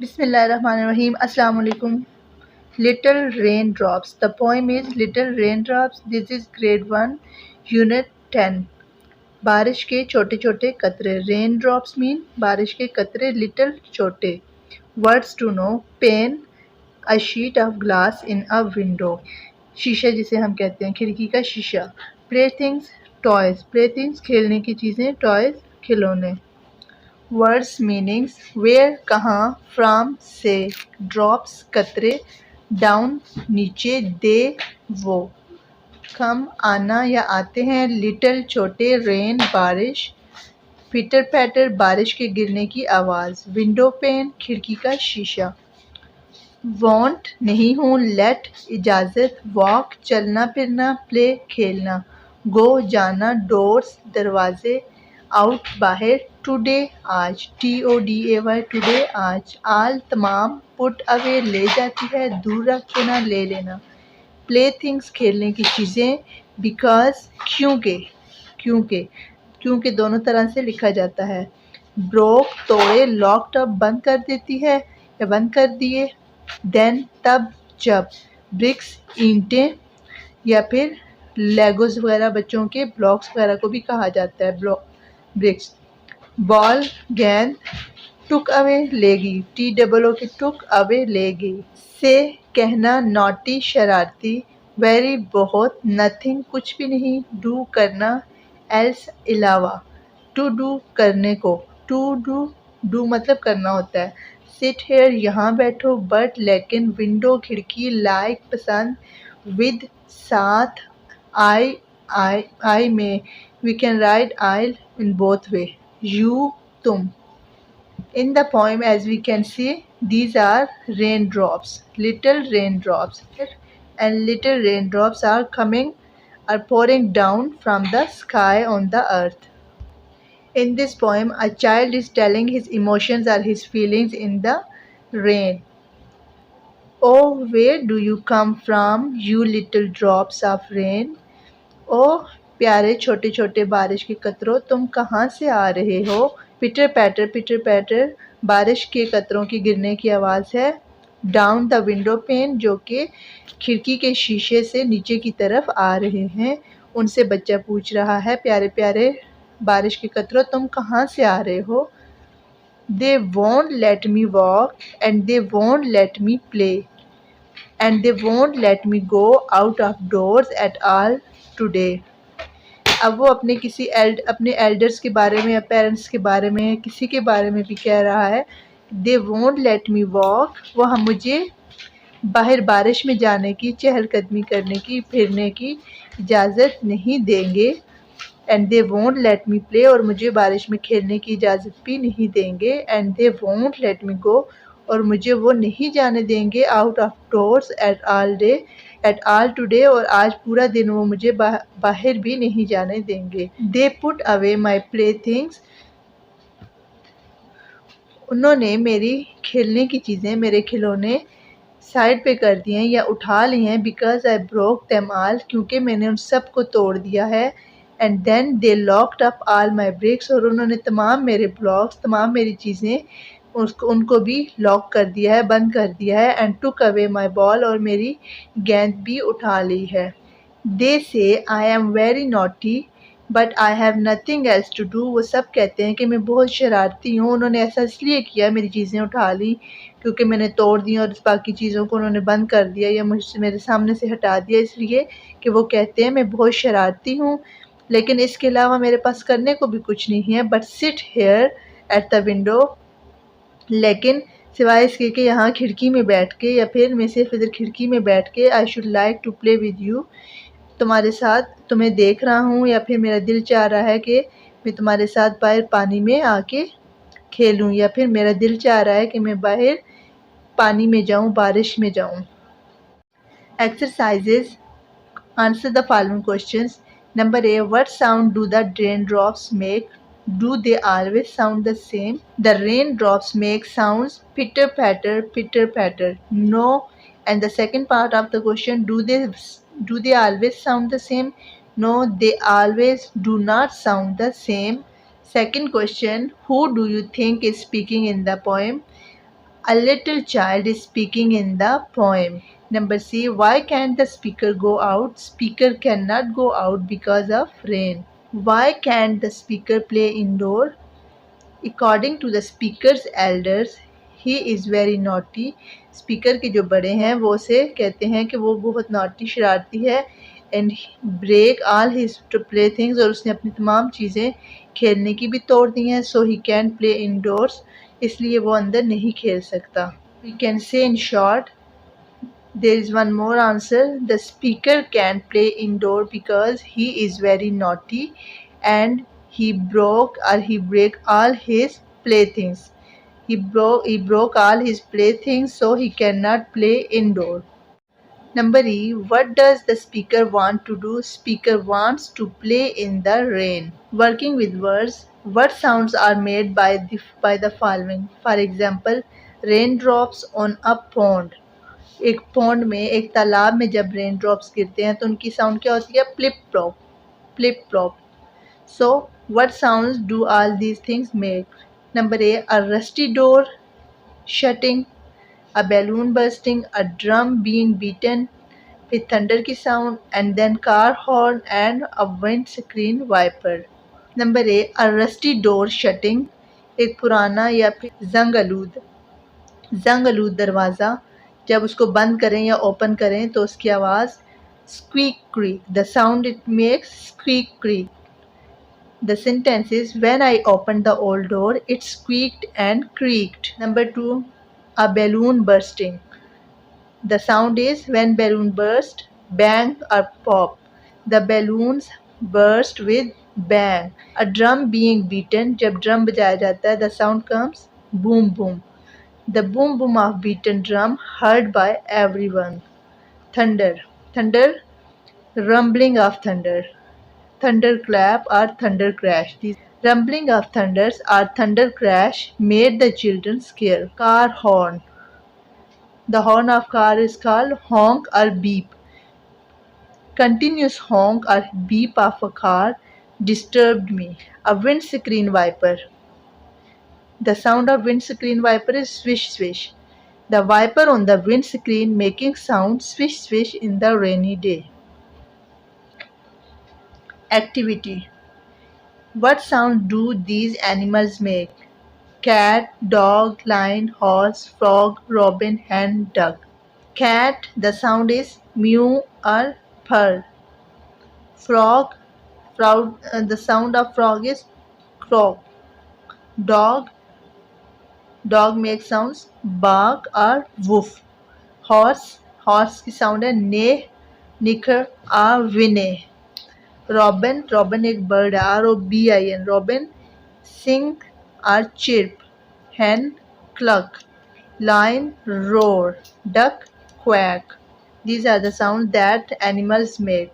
Bismillahirrahmanirrahim. Assalamu alaikum. Little Raindrops. The poem is Little Raindrops. This is grade 1, unit 10. बारिश के छोटे छोटे कतरे. Raindrops mean बारिश के कतरे. Little छोटे. Words to know. Pane, a sheet of glass in a window. शीशा जिसे हम कहते हैं, खिड़की का शीशा. Playthings, toys. Playthings खेलने की चीज़ें. Toys खिलौने. Words meanings. वेयर कहाँ. फ्रॉम से. ड्रॉप्स कतरे. डाउन नीचे. दे वो. कम आना या आते हैं. लिटिल छोटे. रेन बारिश. पिटर पैटर बारिश के गिरने की आवाज़. विंडो पेन खिड़की का शीशा. वॉन्ट नहीं हूँ. लेट इजाज़त. वॉक चलना फिरना. प्ले खेलना. गो जाना. डोर्स दरवाजे. आउट बाहर. टुडे आज. TODAY टुडे आज. आल तमाम. पुट अवे ले जाती है. दूर रख देना ले लेना. प्ले थिंग्स खेलने की चीज़ें. बिकॉज क्योंकि. क्योंकि क्योंकि दोनों तरह से लिखा जाता है. ब्रोक तोड़े. लॉक्ड अप बंद कर देती है या बंद कर दिए. देन तब जब. ब्रिक्स ईंटें या फिर लेगोज वगैरह बच्चों के ब्लॉक्स वगैरह को भी कहा जाता है ब्रिक्स. बॉल गेंद. टुक अवे लेगी. TOO की टुक अवे लेगी. से कहना. नॉटी शरारती. वेरी बहुत. नथिंग कुछ भी नहीं. डू करना. एल्स अलावा. टू डू करने को. टू डू मतलब करना होता है. सिट हेयर यहाँ बैठो. बट लेकिन. विंडो खिड़की. लाइक पसंद. विद साथ. आई में. We can write I in both way. You तुम. In the poem as we can see, these are raindrops, little raindrops, and little raindrops are pouring down from the sky on the earth. In this poem, a child is telling his emotions or his feelings in the rain. Oh, where do you come from, you little drops of rain? Oh, प्यारे छोटे छोटे बारिश के कतरों, तुम कहाँ से आ रहे हो. पिटर पैटर बारिश के कतरों की गिरने की आवाज़ है. डाउन द विंडो पेन जो कि खिड़की के शीशे से नीचे की तरफ आ रहे हैं. उनसे बच्चा पूछ रहा है, प्यारे प्यारे बारिश के कतरों, तुम कहाँ से आ रहे हो. दे won't let me walk and they won't let me play and they won't let me go out of doors at all today. अब वो अपने एल्डर्स के बारे में या पेरेंट्स के बारे में किसी के बारे में भी कह रहा है. दे वोंट लेट मी वॉक. वो हम मुझे बाहर बारिश में जाने की, चहलकदमी करने की, फिरने की इजाज़त नहीं देंगे. And they won't let me play. और मुझे बारिश में खेलने की इजाज़त भी नहीं देंगे. And they won't let me go. और मुझे वो नहीं जाने देंगे out of doors at all today. और आज पूरा दिन वो मुझे बाहर भी नहीं जाने देंगे. They put away my play things. उन्होंने मेरी खेलने की चीज़ें, मेरे खिलौने साइड पे कर दिए हैं या उठा लिए हैं. Because I broke them all. क्योंकि मैंने उन सब को तोड़ दिया है. And then they locked up all my bricks. और उन्होंने तमाम मेरे ब्लॉक्स, तमाम मेरी चीज़ें उनको भी लॉक कर दिया है, बंद कर दिया है. And took away my ball. और मेरी गेंद भी उठा ली है. They say I am very naughty but I have nothing else to do. वो सब कहते हैं कि मैं बहुत शरारती हूँ. उन्होंने ऐसा इसलिए किया, मेरी चीज़ें उठा ली क्योंकि मैंने तोड़ दी और बाकी चीज़ों को उन्होंने बंद कर दिया या मुझसे मेरे सामने से हटा दिया. इसलिए कि वो कहते हैं मैं बहुत शरारती हूँ, लेकिन इसके अलावा मेरे पास करने को भी कुछ नहीं है. But sit here at the window. लेकिन सिवाय इसके कि यहाँ खिड़की में बैठ के या फिर मैं सिर्फ इधर खिड़की में बैठ के. I should like to play with you. तुम्हारे साथ तुम्हें देख रहा हूँ या फिर मेरा दिल चाह रहा है कि मैं तुम्हारे साथ बाहर पानी में आके खेलूँ, या फिर मेरा दिल चाह रहा है कि मैं बाहर पानी में जाऊँ, बारिश में जाऊँ. Exercises. Answer the following questions. Number A. What sound do the raindrops make. Do they always sound the same? The raindrops make sounds pitter patter. No. And the second part of the question, do they always sound the same? No, they always do not sound the same. Second question, who do you think is speaking in the poem? A little child is speaking in the poem. Number C. Why can't the speaker go out? Speaker cannot go out because of rain. Why can't the speaker play indoor? According to the speaker's elders, he is very naughty. Speaker के जो बड़े हैं वो उसे कहते हैं कि वो बहुत नॉटी शरारती है and break all his play things और उसने अपनी तमाम चीज़ें खेलने की भी तोड़ दी हैं so he can play indoors इसलिए वो अंदर नहीं खेल सकता. We can say in short there is one more answer. The speaker can't play indoor because he is very naughty and he break all his playthings. He broke all his playthings so he cannot play indoor. Number E. What does the speaker want to do? Speaker wants to play in the rain. Working with words, what sounds are made by the following? For example, raindrops on a pond. एक pond में एक तालाब में जब rain drops गिरते हैं तो उनकी साउंड क्या होती है? Plip plop plip plop. So what sounds do all these things make? Number A, a rusty door shutting, a balloon bursting, a drum being beaten, फिर थंडर की sound and then car horn and a windscreen wiper. Number A, a rusty door shutting, एक पुराना या फिर जंग आलूद दरवाज़ा जब उसको बंद करें या ओपन करें तो उसकी आवाज़ squeak creek. The sound it makes squeak creek. The sentence is when I opened the old door, it squeaked and creaked. Number 2, a balloon bursting. The sound is when balloon burst, bang or pop. The balloons burst with bang. A drum being beaten. जब drum बजाया जाता है, the sound comes boom boom. The boom boom of beaten drum heard by everyone. Thunder, rumbling of thunder. Thunderclap or thunder crash. The rumbling of thunders or thunder crash made the children scared. Car horn. The horn of car is called honk or beep. Continuous honk or beep of a car disturbed me. A windscreen wiper. The sound of windscreen wiper is swish swish. The wiper on the windscreen making sound swish swish in the rainy day. Activity. What sound do these animals make? Cat, dog, lion, horse, frog, robin, hen, duck. Cat, the sound is mew or purr. The sound of frog is croak. Dog, dog makes sounds bark or woof. Horse की sound है neigh, nicker or whinny. Robin एक bird है ROBIN. Robin sing or chirp. Hen cluck. Lion roar. Duck quack. These are the sounds that animals make.